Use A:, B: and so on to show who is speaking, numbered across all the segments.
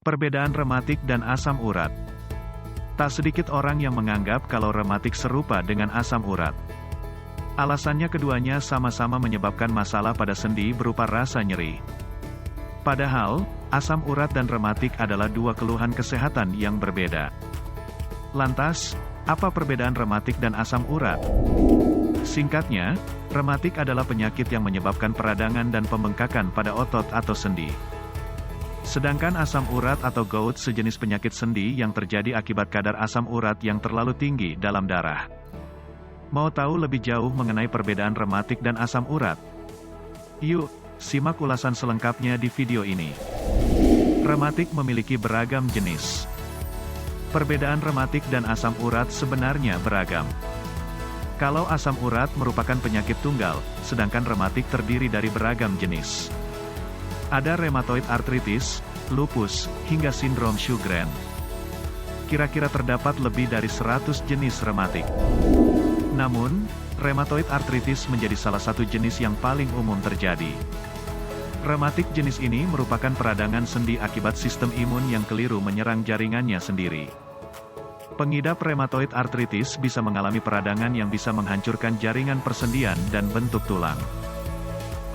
A: Perbedaan rematik dan asam urat. Tak sedikit orang yang menganggap kalau rematik serupa dengan asam urat. Alasannya keduanya sama-sama menyebabkan masalah pada sendi berupa rasa nyeri. Padahal, asam urat dan rematik adalah dua keluhan kesehatan yang berbeda. Lantas, apa perbedaan rematik dan asam urat? Singkatnya, rematik adalah penyakit yang menyebabkan peradangan dan pembengkakan pada otot atau sendi. Sedangkan asam urat atau gout sejenis penyakit sendi yang terjadi akibat kadar asam urat yang terlalu tinggi dalam darah. Mau tahu lebih jauh mengenai perbedaan rematik dan asam urat? Yuk, simak ulasan selengkapnya di video ini. Rematik memiliki beragam jenis. Perbedaan rematik dan asam urat sebenarnya beragam. Kalau asam urat merupakan penyakit tunggal, sedangkan rematik terdiri dari beragam jenis. Ada rheumatoid arthritis, lupus, hingga sindrom Sjogren. Kira-kira terdapat lebih dari 100 jenis rematik. Namun, rheumatoid arthritis menjadi salah satu jenis yang paling umum terjadi. Rematik jenis ini merupakan peradangan sendi akibat sistem imun yang keliru menyerang jaringannya sendiri. Pengidap rheumatoid arthritis bisa mengalami peradangan yang bisa menghancurkan jaringan persendian dan bentuk tulang.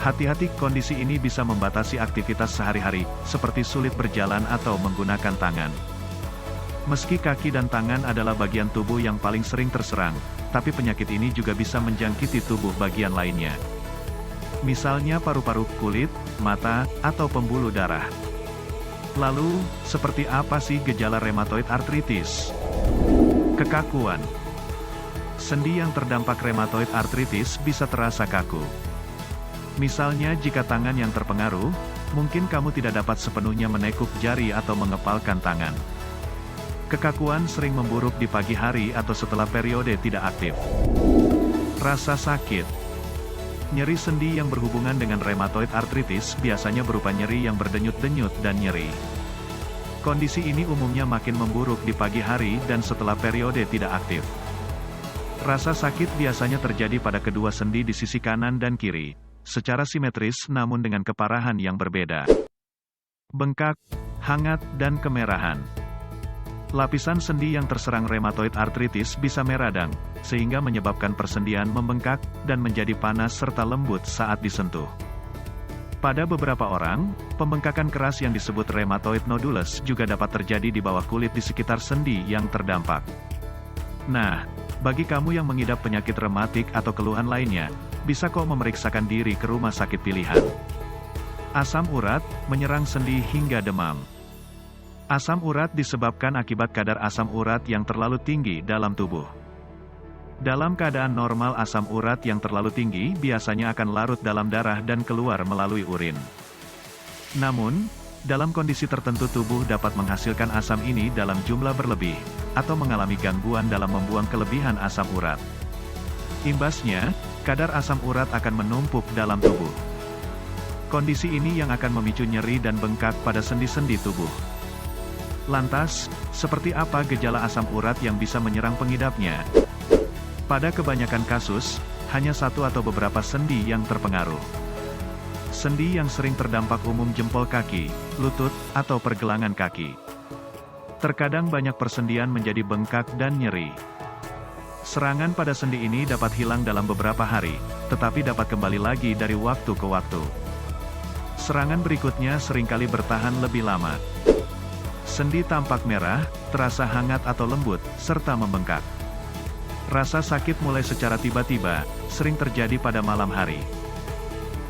A: Hati-hati, kondisi ini bisa membatasi aktivitas sehari-hari, seperti sulit berjalan atau menggunakan tangan. Meski kaki dan tangan adalah bagian tubuh yang paling sering terserang, tapi penyakit ini juga bisa menjangkiti tubuh bagian lainnya. Misalnya paru-paru, kulit, mata, atau pembuluh darah. Lalu, seperti apa sih gejala rheumatoid arthritis? Kekakuan. Sendi yang terdampak rheumatoid arthritis bisa terasa kaku. Misalnya jika tangan yang terpengaruh, mungkin kamu tidak dapat sepenuhnya menekuk jari atau mengepalkan tangan. Kekakuan sering memburuk di pagi hari atau setelah periode tidak aktif. Rasa sakit. Nyeri sendi yang berhubungan dengan rheumatoid arthritis biasanya berupa nyeri yang berdenyut-denyut dan nyeri. Kondisi ini umumnya makin memburuk di pagi hari dan setelah periode tidak aktif. Rasa sakit biasanya terjadi pada kedua sendi di sisi kanan dan kiri, secara simetris namun dengan keparahan yang berbeda. Bengkak, hangat, dan kemerahan. Lapisan sendi yang terserang rheumatoid arthritis bisa meradang, sehingga menyebabkan persendian membengkak dan menjadi panas serta lembut saat disentuh. Pada beberapa orang, pembengkakan keras yang disebut rheumatoid nodulus juga dapat terjadi di bawah kulit di sekitar sendi yang terdampak. Nah, bagi kamu yang mengidap penyakit rematik atau keluhan lainnya, bisa kok memeriksakan diri ke rumah sakit pilihan. Asam urat, menyerang sendi hingga demam. Asam urat disebabkan akibat kadar asam urat yang terlalu tinggi dalam tubuh. Dalam keadaan normal asam urat yang terlalu tinggi biasanya akan larut dalam darah dan keluar melalui urin. Namun, dalam kondisi tertentu tubuh dapat menghasilkan asam ini dalam jumlah berlebih, atau mengalami gangguan dalam membuang kelebihan asam urat. Imbasnya, kadar asam urat akan menumpuk dalam tubuh. Kondisi ini yang akan memicu nyeri dan bengkak pada sendi-sendi tubuh. Lantas, seperti apa gejala asam urat yang bisa menyerang pengidapnya? Pada kebanyakan kasus, hanya satu atau beberapa sendi yang terpengaruh. Sendi yang sering terdampak umum jempol kaki, lutut, atau pergelangan kaki. Terkadang banyak persendian menjadi bengkak dan nyeri. Serangan pada sendi ini dapat hilang dalam beberapa hari, tetapi dapat kembali lagi dari waktu ke waktu. Serangan berikutnya seringkali bertahan lebih lama. Sendi tampak merah, terasa hangat atau lembut, serta membengkak. Rasa sakit mulai secara tiba-tiba, sering terjadi pada malam hari.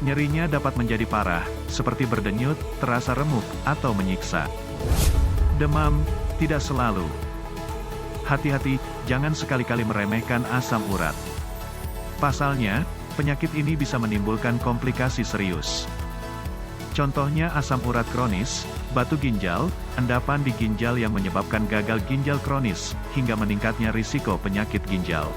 A: Nyerinya dapat menjadi parah, seperti berdenyut, terasa remuk, atau menyiksa. Demam, tidak selalu. Hati-hati, jangan sekali-kali meremehkan asam urat. Pasalnya, penyakit ini bisa menimbulkan komplikasi serius. Contohnya asam urat kronis, batu ginjal, endapan di ginjal yang menyebabkan gagal ginjal kronis, hingga meningkatnya risiko penyakit ginjal.